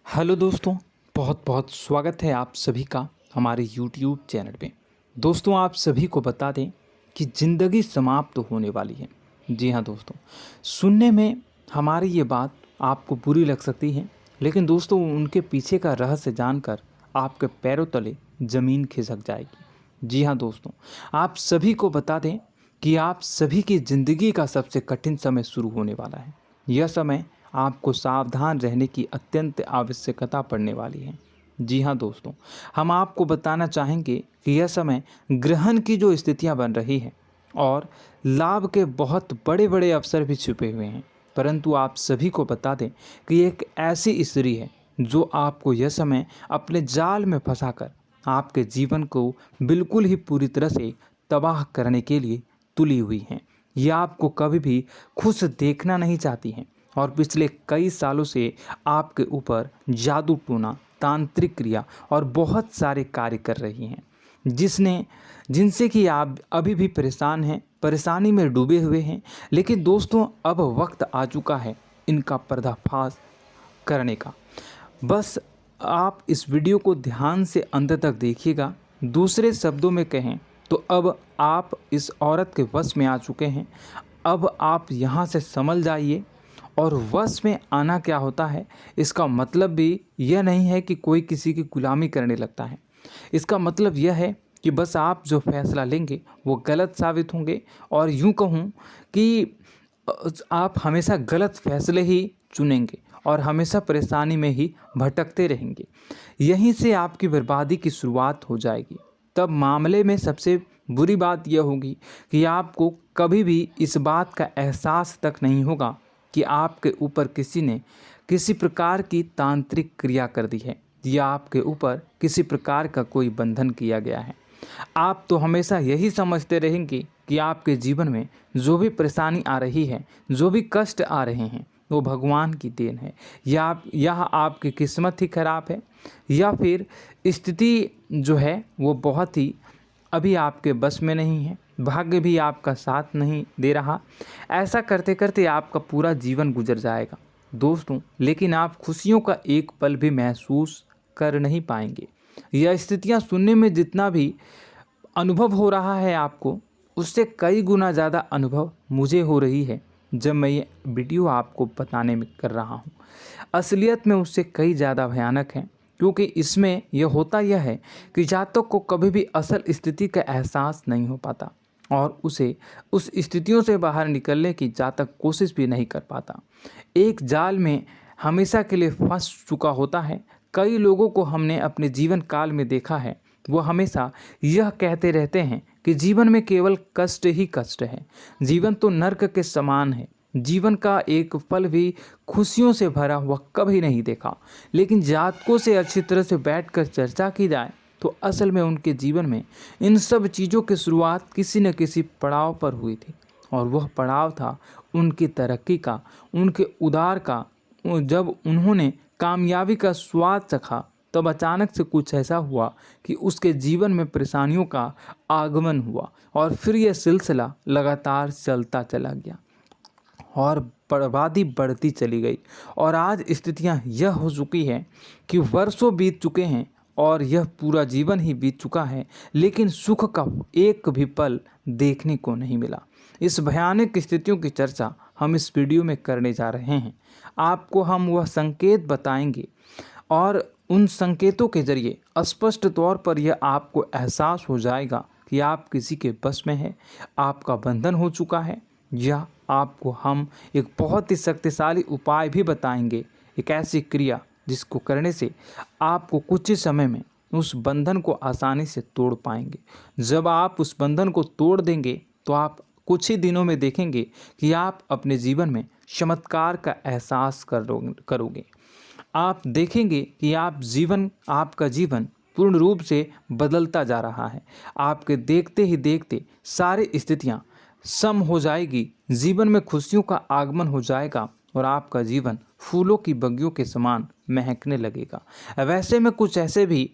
Hello दोस्तों, बहुत बहुत स्वागत है आप सभी का हमारे YouTube चैनल पे। दोस्तों, आप सभी को बता दें कि ज़िंदगी समाप्त होने वाली है। जी हाँ दोस्तों, सुनने में हमारी ये बात आपको बुरी लग सकती है, लेकिन दोस्तों उनके पीछे का रहस्य जानकर आपके पैरों तले ज़मीन खिसक जाएगी। जी हाँ दोस्तों, आप सभी को बता दें कि आप सभी की ज़िंदगी का सबसे कठिन समय शुरू होने वाला है। यह समय आपको सावधान रहने की अत्यंत आवश्यकता पड़ने वाली है। जी हाँ दोस्तों, हम आपको बताना चाहेंगे कि यह समय ग्रहण की जो स्थितियाँ बन रही है और लाभ के बहुत बड़े बड़े अवसर भी छुपे हुए हैं। परंतु आप सभी को बता दें कि एक ऐसी स्त्री है जो आपको यह समय अपने जाल में फंसाकर आपके जीवन को बिल्कुल ही पूरी तरह से तबाह करने के लिए तुली हुई हैं। यह आपको कभी भी खुश देखना नहीं चाहती हैं और पिछले कई सालों से आपके ऊपर जादू टोना, तांत्रिक क्रिया और बहुत सारे कार्य कर रही हैं, जिनसे कि आप अभी भी परेशान हैं, परेशानी में डूबे हुए हैं। लेकिन दोस्तों, अब वक्त आ चुका है इनका पर्दाफाश करने का। बस आप इस वीडियो को ध्यान से अंत तक देखिएगा। दूसरे शब्दों में कहें तो अब आप इस औरत के वश में आ चुके हैं। अब आप यहाँ से संभल जाइए। और वश में आना क्या होता है, इसका मतलब भी यह नहीं है कि कोई किसी की गुलामी करने लगता है। इसका मतलब यह है कि बस आप जो फैसला लेंगे वो गलत साबित होंगे, और यूँ कहूँ कि आप हमेशा गलत फैसले ही चुनेंगे और हमेशा परेशानी में ही भटकते रहेंगे। यहीं से आपकी बर्बादी की शुरुआत हो जाएगी। तब मामले में सबसे बुरी बात यह होगी कि आपको कभी भी इस बात का एहसास तक नहीं होगा कि आपके ऊपर किसी ने किसी प्रकार की तांत्रिक क्रिया कर दी है या आपके ऊपर किसी प्रकार का कोई बंधन किया गया है। आप तो हमेशा यही समझते रहेंगे कि आपके जीवन में जो भी परेशानी आ रही है, जो भी कष्ट आ रहे हैं, वो भगवान की देन है, या आपकी किस्मत ही खराब है, या फिर स्थिति जो है वो बहुत ही अभी आपके बस में नहीं है, भाग्य भी आपका साथ नहीं दे रहा। ऐसा करते करते आपका पूरा जीवन गुजर जाएगा दोस्तों, लेकिन आप खुशियों का एक पल भी महसूस कर नहीं पाएंगे। यह स्थितियां सुनने में जितना भी अनुभव हो रहा है आपको, उससे कई गुना ज़्यादा अनुभव मुझे हो रही है जब मैं ये वीडियो आपको बताने में कर रहा हूँ। असलियत में उससे कई ज़्यादा भयानक है, क्योंकि इसमें यह होता यह है कि जातक को कभी भी असल स्थिति का एहसास नहीं हो पाता और उसे उस स्थितियों से बाहर निकलने की जातक कोशिश भी नहीं कर पाता। एक जाल में हमेशा के लिए फंस चुका होता है। कई लोगों को हमने अपने जीवन काल में देखा है, वो हमेशा यह कहते रहते हैं कि जीवन में केवल कष्ट ही कष्ट है, जीवन तो नर्क के समान है, जीवन का एक पल भी खुशियों से भरा हुआ कभी नहीं देखा। लेकिन जातकों से अच्छी तरह से बैठकर चर्चा की जाए तो असल में उनके जीवन में इन सब चीज़ों की शुरुआत किसी न किसी पड़ाव पर हुई थी, और वह पड़ाव था उनकी तरक्की का, उनके उदार का। जब उन्होंने कामयाबी का स्वाद चखा, तब अचानक से कुछ ऐसा हुआ कि उसके जीवन में परेशानियों का आगमन हुआ, और फिर यह सिलसिला लगातार चलता चला गया और बर्बादी बढ़ती चली गई। और आज स्थितियां यह हो चुकी है कि वर्षों बीत चुके हैं और यह पूरा जीवन ही बीत चुका है, लेकिन सुख का एक भी पल देखने को नहीं मिला। इस भयानक स्थितियों की चर्चा हम इस वीडियो में करने जा रहे हैं। आपको हम वह संकेत बताएंगे और उन संकेतों के जरिए स्पष्ट तौर पर यह आपको एहसास हो जाएगा कि आप किसी के बस में हैं, आपका बंधन हो चुका है, या आपको हम एक बहुत ही शक्तिशाली उपाय भी बताएंगे, एक ऐसी क्रिया जिसको करने से आपको कुछ ही समय में उस बंधन को आसानी से तोड़ पाएंगे। जब आप उस बंधन को तोड़ देंगे तो आप कुछ ही दिनों में देखेंगे कि आप अपने जीवन में चमत्कार का एहसास करोगे। आप देखेंगे कि आपका जीवन पूर्ण रूप से बदलता जा रहा है। आपके देखते ही देखते सारी स्थितियां सम हो जाएगी, जीवन में खुशियों का आगमन हो जाएगा और आपका जीवन फूलों की बगियों के समान महकने लगेगा। वैसे में कुछ ऐसे भी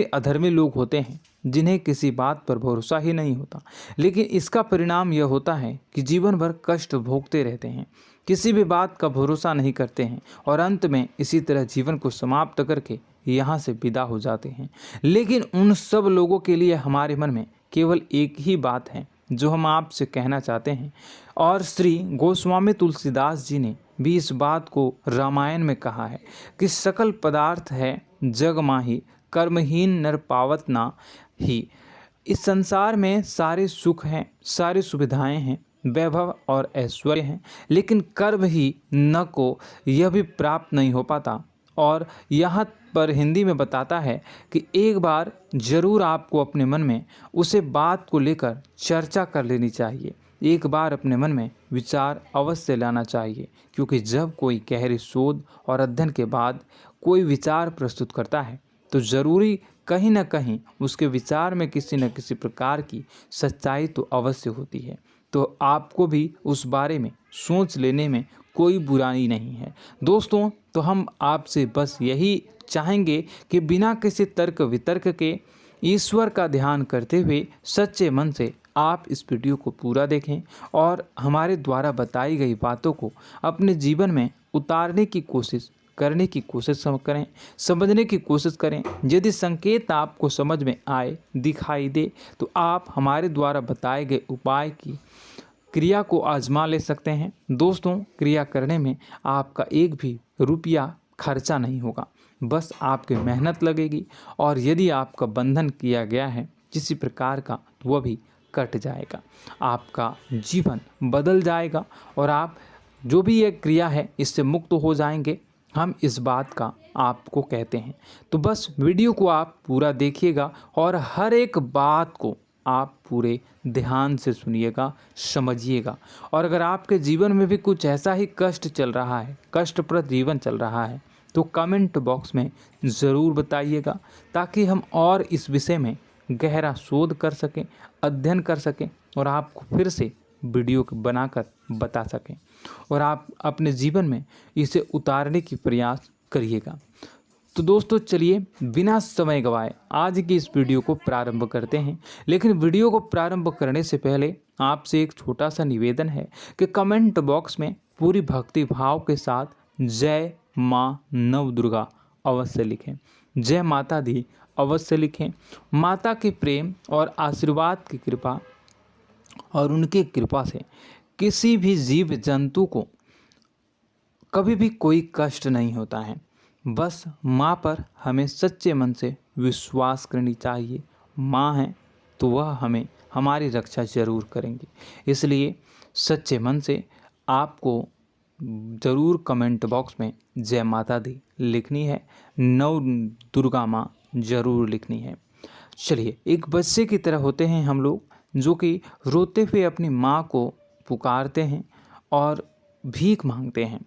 अधर्मी लोग होते हैं जिन्हें किसी बात पर भरोसा ही नहीं होता, लेकिन इसका परिणाम यह होता है कि जीवन भर कष्ट भोगते रहते हैं, किसी भी बात का भरोसा नहीं करते हैं और अंत में इसी तरह जीवन को समाप्त करके यहाँ से विदा हो जाते हैं। लेकिन उन सब लोगों के लिए हमारे मन में केवल एक ही बात है जो हम आपसे कहना चाहते हैं, और श्री गोस्वामी तुलसीदास जी ने भी इस बात को रामायण में कहा है कि सकल पदार्थ है जग माही, कर्महीन नर पावत ना ही। इस संसार में सारे सुख हैं, सारी सुविधाएं हैं, वैभव और ऐश्वर्य हैं, लेकिन कर्म ही न को यह भी प्राप्त नहीं हो पाता। और यहाँ पर हिंदी में बताता है कि एक बार जरूर आपको अपने मन में उसे बात को लेकर चर्चा कर लेनी चाहिए, एक बार अपने मन में विचार अवश्य लाना चाहिए, क्योंकि जब कोई गहरी शोध और अध्ययन के बाद कोई विचार प्रस्तुत करता है तो ज़रूरी कहीं न कहीं उसके विचार में किसी न किसी प्रकार की सच्चाई तो अवश्य होती है। तो आपको भी उस बारे में सोच लेने में कोई बुराई नहीं है दोस्तों। तो हम आपसे बस यही चाहेंगे कि बिना किसी तर्क वितर्क के ईश्वर का ध्यान करते हुए सच्चे मन से आप इस वीडियो को पूरा देखें और हमारे द्वारा बताई गई बातों को अपने जीवन में उतारने की कोशिश करने की कोशिश करें, समझने की कोशिश करें। यदि संकेत आपको समझ में आए, दिखाई दे, तो आप हमारे द्वारा बताए गए उपाय की क्रिया को आजमा ले सकते हैं। दोस्तों, क्रिया करने में आपका एक भी रुपया खर्चा नहीं होगा, बस आपकी मेहनत लगेगी, और यदि आपका बंधन किया गया है किसी प्रकार का तो वह भी कट जाएगा, आपका जीवन बदल जाएगा और आप जो भी ये क्रिया है इससे मुक्त हो जाएंगे। हम इस बात का आपको कहते हैं। तो बस वीडियो को आप पूरा देखिएगा और हर एक बात को आप पूरे ध्यान से सुनिएगा, समझिएगा। और अगर आपके जीवन में भी कुछ ऐसा ही कष्ट चल रहा है, कष्टप्रद जीवन चल रहा है, तो कमेंट बॉक्स में ज़रूर बताइएगा, ताकि हम और इस विषय में गहरा शोध कर सकें, अध्ययन कर सकें और आपको फिर से वीडियो बनाकर बता सकें और आप अपने जीवन में इसे उतारने की प्रयास करिएगा। तो दोस्तों, चलिए बिना समय गवाए आज की इस वीडियो को प्रारंभ करते हैं। लेकिन वीडियो को प्रारंभ करने से पहले आपसे एक छोटा सा निवेदन है कि कमेंट बॉक्स में पूरी भक्ति भाव के साथ जय माँ नव दुर्गा अवश्य लिखें, जय माता दी अवश्य लिखें। माता के प्रेम और आशीर्वाद की कृपा और उनकी कृपा से किसी भी जीव जंतु को कभी भी कोई कष्ट नहीं होता है। बस माँ पर हमें सच्चे मन से विश्वास करनी चाहिए। माँ है तो वह हमें हमारी रक्षा जरूर करेंगी। इसलिए सच्चे मन से आपको ज़रूर कमेंट बॉक्स में जय माता दी लिखनी है, नव दुर्गा माँ ज़रूर लिखनी है। चलिए, एक बच्चे की तरह होते हैं हम लोग, जो कि रोते हुए अपनी माँ को पुकारते हैं और भीख मांगते हैं।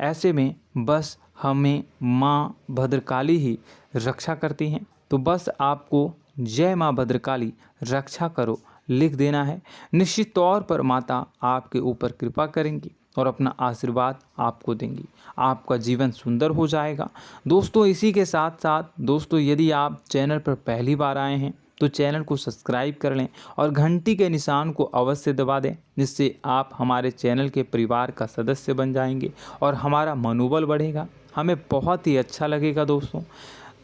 ऐसे में बस हमें माँ भद्रकाली ही रक्षा करती हैं। तो बस आपको जय माँ भद्रकाली रक्षा करो लिख देना है। निश्चित तौर पर माता आपके ऊपर कृपा करेंगी और अपना आशीर्वाद आपको देंगी, आपका जीवन सुंदर हो जाएगा। दोस्तों, इसी के साथ साथ दोस्तों, यदि आप चैनल पर पहली बार आए हैं तो चैनल को सब्सक्राइब कर लें और घंटी के निशान को अवश्य दबा दें, जिससे आप हमारे चैनल के परिवार का सदस्य बन जाएंगे और हमारा मनोबल बढ़ेगा, हमें बहुत ही अच्छा लगेगा दोस्तों।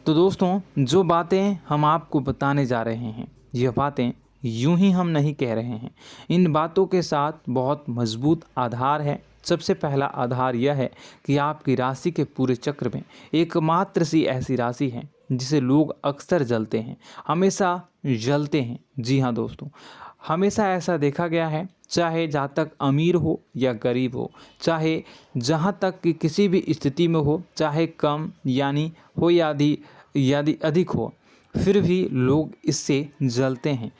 तो दोस्तों, जो बातें हम आपको बताने जा रहे हैं, यह बातें यूं ही हम नहीं कह रहे हैं, इन बातों के साथ बहुत मजबूत आधार है। सबसे पहला आधार यह है कि आपकी राशि के पूरे चक्र में एकमात्र सी ऐसी राशि है जिसे लोग अक्सर जलते हैं, हमेशा जलते हैं। जी हाँ दोस्तों, हमेशा ऐसा देखा गया है, चाहे जातक अमीर हो या गरीब हो, चाहे जहाँ तक कि किसी भी स्थिति में हो, चाहे कम यानी हो या अधिक हो, फिर भी लोग इससे जलते हैं।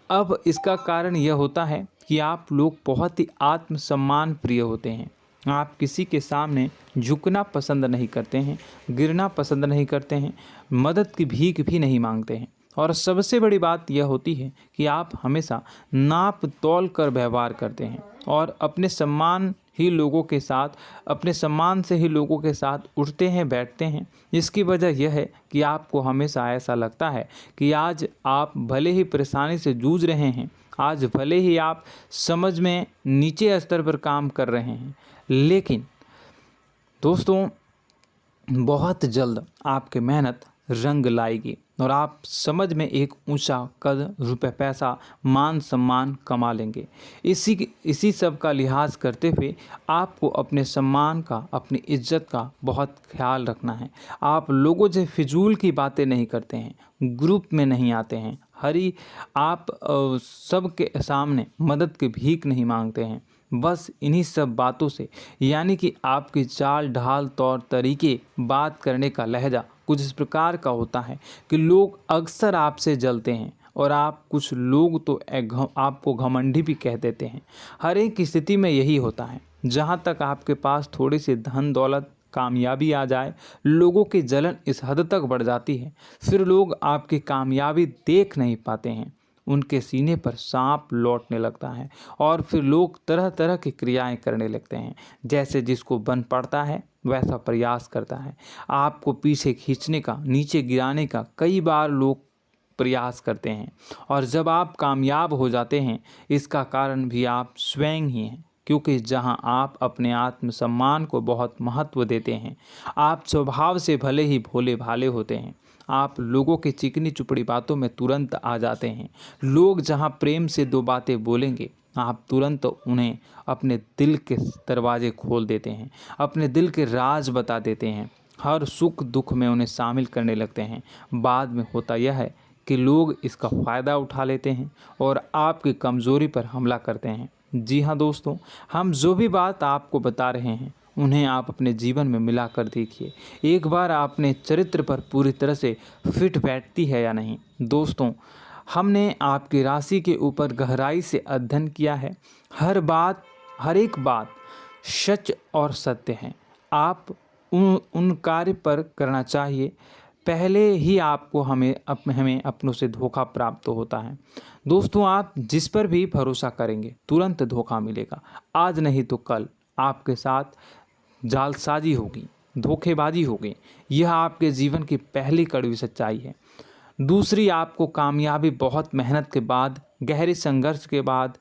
अब इसका कारण यह होता है कि आप लोग बहुत ही आत्मसम्मान प्रिय होते हैं। आप किसी के सामने झुकना पसंद नहीं करते हैं, गिरना पसंद नहीं करते हैं, मदद की भीख भी नहीं मांगते हैं। और सबसे बड़ी बात यह होती है कि आप हमेशा नाप तोल कर व्यवहार करते हैं और अपने सम्मान ही लोगों के साथ, अपने सम्मान से ही लोगों के साथ उठते हैं, बैठते हैं। इसकी वजह यह है कि आपको हमेशा ऐसा लगता है कि आज आप भले ही परेशानी से जूझ रहे हैं, आज भले ही आप समझ में नीचे स्तर पर काम कर रहे हैं, लेकिन दोस्तों बहुत जल्द आपकी मेहनत रंग लाएगी और आप समझ में एक ऊंचा कद, रुपए, पैसा, मान सम्मान कमा लेंगे। इसी सब का लिहाज करते हुए आपको अपने सम्मान का, अपनी इज्जत का बहुत ख्याल रखना है। आप लोगों से फिजूल की बातें नहीं करते हैं, ग्रुप में नहीं आते हैं, आप सबके सामने मदद की भीख नहीं मांगते हैं। बस इन्हीं सब बातों से, यानी कि आपकी चाल ढाल, तौर तरीके, बात करने का लहजा कुछ इस प्रकार का होता है कि लोग अक्सर आपसे जलते हैं और कुछ लोग तो आपको घमंडी भी कह देते हैं। हर एक स्थिति में यही होता है। जहाँ तक आपके पास थोड़ी सी धन दौलत, कामयाबी आ जाए, लोगों की जलन इस हद तक बढ़ जाती है, फिर लोग आपकी कामयाबी देख नहीं पाते हैं, उनके सीने पर सांप लौटने लगता है और फिर लोग तरह तरह की क्रियाएं करने लगते हैं। जैसे जिसको बन पड़ता है वैसा प्रयास करता है। आपको पीछे खींचने का, नीचे गिराने का कई बार लोग प्रयास करते हैं और जब आप कामयाब हो जाते हैं, इसका कारण भी आप स्वयं ही हैं। क्योंकि जहां आप अपने आत्मसम्मान को बहुत महत्व देते हैं, आप स्वभाव से भले ही भोले भाले होते हैं, आप लोगों की चिकनी चुपड़ी बातों में तुरंत आ जाते हैं। लोग जहां प्रेम से दो बातें बोलेंगे, आप तुरंत उन्हें अपने दिल के दरवाजे खोल देते हैं, अपने दिल के राज बता देते हैं, हर सुख दुख में उन्हें शामिल करने लगते हैं। बाद में होता यह है कि लोग इसका फ़ायदा उठा लेते हैं और आपकी कमज़ोरी पर हमला करते हैं। जी हाँ दोस्तों, हम जो भी बात आपको बता रहे हैं उन्हें आप अपने जीवन में मिलाकर देखिए। एक बार आपने चरित्र पर पूरी तरह से फिट बैठती है या नहीं। दोस्तों, हमने आपकी राशि के ऊपर गहराई से अध्ययन किया है। हर एक बात सच और सत्य है। आप उन कार्य पर करना चाहिए, पहले ही आपको हमें अपनों से धोखा प्राप्त होता है। दोस्तों, आप जिस पर भी भरोसा करेंगे तुरंत धोखा मिलेगा। आज नहीं तो कल आपके साथ जालसाजी होगी, धोखेबाजी होगी। यह आपके जीवन की पहली कड़वी सच्चाई है। दूसरी, आपको कामयाबी बहुत मेहनत के बाद, गहरे संघर्ष के बाद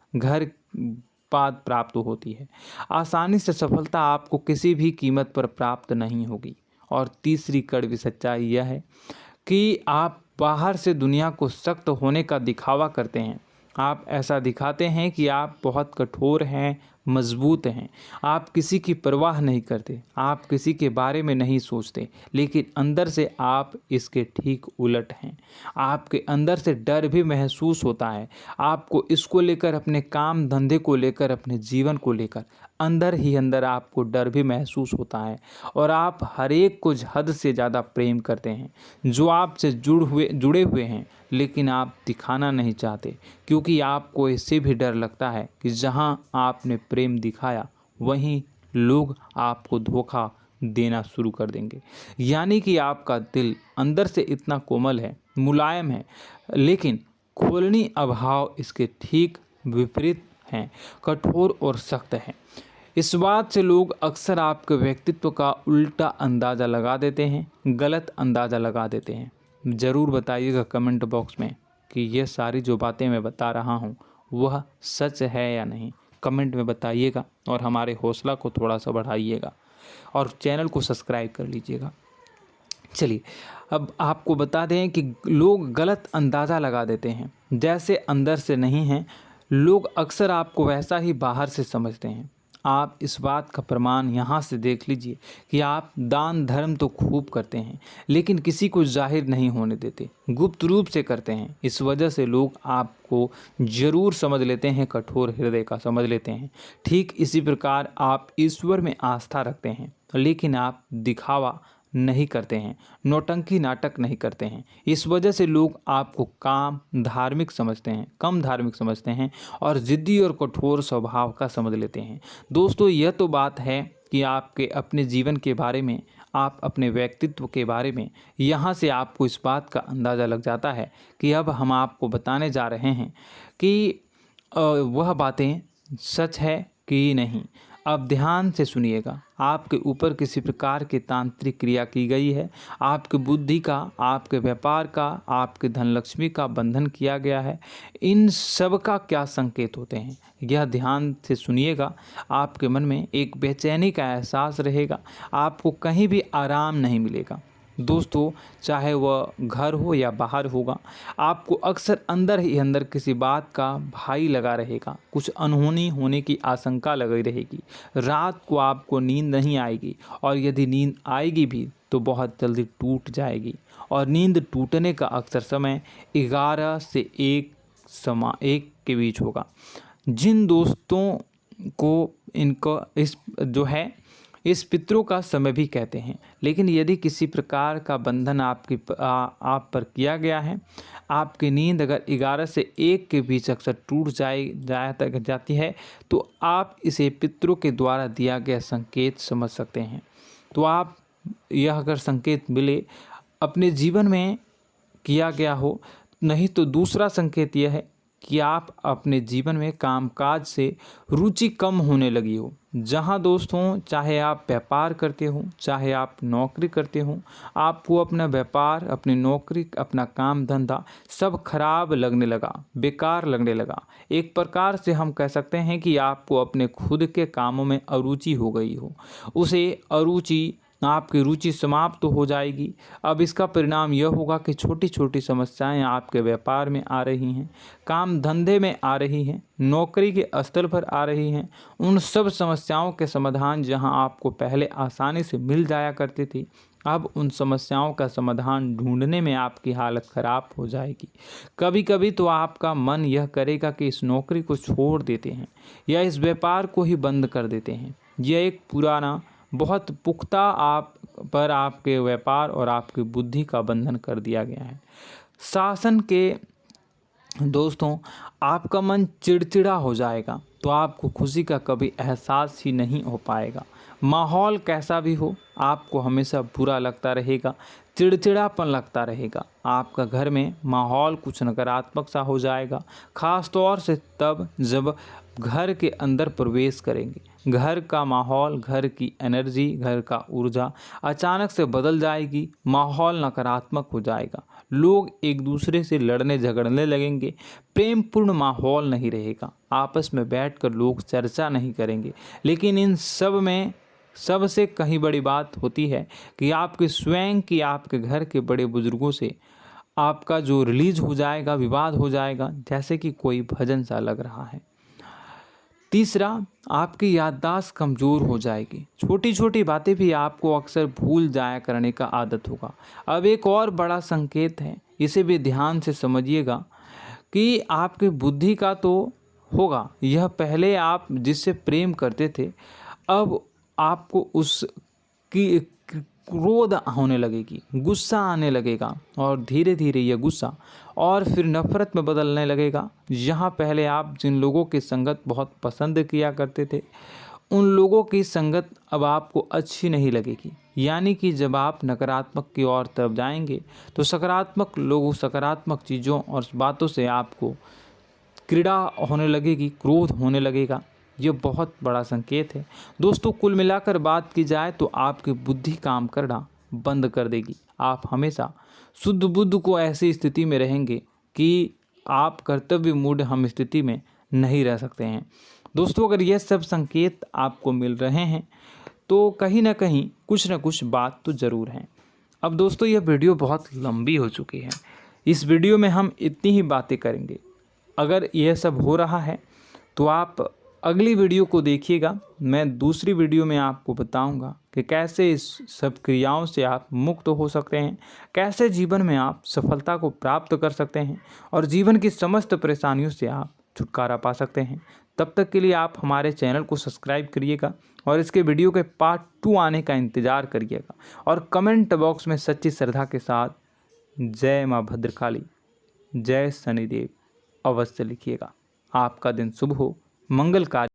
प्राप्त होती है। आसानी से सफलता आपको किसी भी कीमत पर प्राप्त नहीं होगी। और तीसरी कड़वी सच्चाई यह है कि आप बाहर से दुनिया को सख्त होने का दिखावा करते हैं। आप ऐसा दिखाते हैं कि आप बहुत कठोर हैं, मजबूत हैं, आप किसी की परवाह नहीं करते, आप किसी के बारे में नहीं सोचते, लेकिन अंदर से आप इसके ठीक उलट हैं। आपके अंदर से डर भी महसूस होता है। आपको इसको लेकर, अपने काम धंधे को लेकर, अपने जीवन को लेकर अंदर ही अंदर आपको डर भी महसूस होता है और आप हर एक को हद से ज़्यादा प्रेम करते हैं, जो आपसे जुड़े हुए हैं, लेकिन आप दिखाना नहीं चाहते, क्योंकि आपको इससे भी डर लगता है कि जहां आपने प्रेम दिखाया वहीं लोग आपको धोखा देना शुरू कर देंगे। यानी कि आपका दिल अंदर से इतना कोमल है, मुलायम है, लेकिन खोलनी अभाव इसके ठीक विपरीत हैं, कठोर और सख्त है। इस बात से लोग अक्सर आपके व्यक्तित्व का उल्टा अंदाज़ा लगा देते हैं, गलत अंदाज़ा लगा देते हैं। ज़रूर बताइएगा कमेंट बॉक्स में कि ये सारी जो बातें मैं बता रहा हूँ वह सच है या नहीं। कमेंट में बताइएगा और हमारे हौसला को थोड़ा सा बढ़ाइएगा और चैनल को सब्सक्राइब कर लीजिएगा। चलिए, अब आपको बता दें कि लोग गलत अंदाज़ा लगा देते हैं। जैसे अंदर से नहीं हैं, लोग अक्सर आपको वैसा ही बाहर से समझते हैं। आप इस बात का प्रमाण यहाँ से देख लीजिए कि आप दान धर्म तो खूब करते हैं, लेकिन किसी को जाहिर नहीं होने देते, गुप्त रूप से करते हैं। इस वजह से लोग आपको ज़रूर समझ लेते हैं, कठोर हृदय का समझ लेते हैं। ठीक इसी प्रकार आप ईश्वर में आस्था रखते हैं, लेकिन आप दिखावा नहीं करते हैं, नौटंकी नाटक नहीं करते हैं। इस वजह से लोग आपको कम धार्मिक समझते हैं और ज़िद्दी और कठोर स्वभाव का समझ लेते हैं। दोस्तों, यह तो बात है कि आपके अपने जीवन के बारे में, आप अपने व्यक्तित्व के बारे में, यहाँ से आपको इस बात का अंदाज़ा लग जाता है कि अब हम आपको बताने जा रहे हैं कि वह बातें सच है कि नहीं। अब ध्यान से सुनिएगा, आपके ऊपर किसी प्रकार की तांत्रिक क्रिया की गई है, आपकी बुद्धि का, आपके व्यापार का, आपके धन लक्ष्मी का बंधन किया गया है। इन सब का क्या संकेत होते हैं, यह ध्यान से सुनिएगा। आपके मन में एक बेचैनी का एहसास रहेगा, आपको कहीं भी आराम नहीं मिलेगा। दोस्तों, चाहे वह घर हो या बाहर होगा, आपको अक्सर अंदर ही अंदर किसी बात का भाई लगा रहेगा, कुछ अनहोनी होने की आशंका लगी रहेगी। रात को आपको नींद नहीं आएगी, और यदि नींद आएगी भी तो बहुत जल्दी टूट जाएगी। और नींद टूटने का अक्सर समय 11 से 1 के बीच होगा। जिन दोस्तों को इनको इस पितरों का समय भी कहते हैं। लेकिन यदि किसी प्रकार का बंधन आप पर किया गया है, आपकी नींद अगर 11 से 1 के बीच अक्सर टूट जाती है, तो आप इसे पितरों के द्वारा दिया गया संकेत समझ सकते हैं। तो आप यह अगर संकेत मिले अपने जीवन में किया गया हो, नहीं तो दूसरा संकेत यह है कि आप अपने जीवन में कामकाज से रुचि कम होने लगी हो। जहां दोस्तों, चाहे आप व्यापार करते हो, चाहे आप नौकरी करते हो, आपको अपना व्यापार, अपनी नौकरी, अपना काम धंधा सब खराब लगने लगा, बेकार लगने लगा। एक प्रकार से हम कह सकते हैं कि आपको अपने खुद के कामों में अरुचि हो गई हो। आपकी रुचि समाप्त हो जाएगी। अब इसका परिणाम यह होगा कि छोटी छोटी समस्याएं आपके व्यापार में आ रही हैं, काम धंधे में आ रही हैं, नौकरी के स्तर पर आ रही हैं। उन सब समस्याओं के समाधान जहां आपको पहले आसानी से मिल जाया करती थी, अब उन समस्याओं का समाधान ढूंढने में आपकी हालत ख़राब हो जाएगी। कभी कभी तो आपका मन यह करेगा कि इस नौकरी को छोड़ देते हैं या इस व्यापार को ही बंद कर देते हैं। यह एक पुराना, बहुत पुख्ता आपके व्यापार और आपकी बुद्धि का बंधन कर दिया गया है। शासन के दोस्तों, आपका मन चिड़चिड़ा हो जाएगा, तो आपको खुशी का कभी एहसास ही नहीं हो पाएगा। माहौल कैसा भी हो, आपको हमेशा बुरा लगता रहेगा, चिड़चिड़ापन लगता रहेगा। आपका घर में माहौल कुछ नकारात्मक सा हो जाएगा, ख़ास तौर से तब जब घर के अंदर प्रवेश करेंगे। घर का माहौल, घर की एनर्जी, घर का ऊर्जा अचानक से बदल जाएगी, माहौल नकारात्मक हो जाएगा। लोग एक दूसरे से लड़ने झगड़ने लगेंगे, प्रेमपूर्ण माहौल नहीं रहेगा, आपस में बैठकर लोग चर्चा नहीं करेंगे। लेकिन इन सब में सबसे कहीं बड़ी बात होती है कि आपके घर के बड़े बुजुर्गों से आपका जो रिलीज हो जाएगा, विवाद हो जाएगा, जैसे कि कोई भजन सा लग रहा है। तीसरा, आपकी याददाश्त कमज़ोर हो जाएगी, छोटी छोटी बातें भी आपको अक्सर भूल जाया करने का आदत होगा। अब एक और बड़ा संकेत है, इसे भी ध्यान से समझिएगा कि आपकी बुद्धि का तो होगा, यह पहले आप जिससे प्रेम करते थे, अब आपको उसकी क्रोध होने लगेगी, गुस्सा आने लगेगा, और धीरे धीरे यह गुस्सा और फिर नफरत में बदलने लगेगा। यहाँ पहले आप जिन लोगों की संगत बहुत पसंद किया करते थे, उन लोगों की संगत अब आपको अच्छी नहीं लगेगी। यानी कि जब आप नकारात्मक की ओर तरफ जाएंगे, तो सकारात्मक लोगों, सकारात्मक चीज़ों और बातों से आपको क्रीड़ा होने लगेगी, क्रोध होने लगेगा। ये बहुत बड़ा संकेत है दोस्तों। कुल मिलाकर बात की जाए तो आपकी बुद्धि काम करना बंद कर देगी। आप हमेशा शुद्ध बुद्ध को ऐसी स्थिति में रहेंगे कि आप कर्तव्य मूढ़ हम स्थिति में नहीं रह सकते हैं। दोस्तों, अगर यह सब संकेत आपको मिल रहे हैं तो कहीं ना कहीं कुछ ना कुछ बात तो ज़रूर है। अब दोस्तों, यह वीडियो बहुत लंबी हो चुकी है, इस वीडियो में हम इतनी ही बातें करेंगे। अगर यह सब हो रहा है तो आप अगली वीडियो को देखिएगा। मैं दूसरी वीडियो में आपको बताऊंगा कि कैसे इस सब क्रियाओं से आप मुक्त हो सकते हैं, कैसे जीवन में आप सफलता को प्राप्त कर सकते हैं और जीवन की समस्त परेशानियों से आप छुटकारा पा सकते हैं। तब तक के लिए आप हमारे चैनल को सब्सक्राइब करिएगा और इसके वीडियो के पार्ट 2 आने का इंतज़ार करिएगा। और कमेंट बॉक्स में सच्ची श्रद्धा के साथ जय माँ भद्रकाली, जय शनिदेव अवश्य लिखिएगा। आपका दिन शुभ हो, मंगलकारी।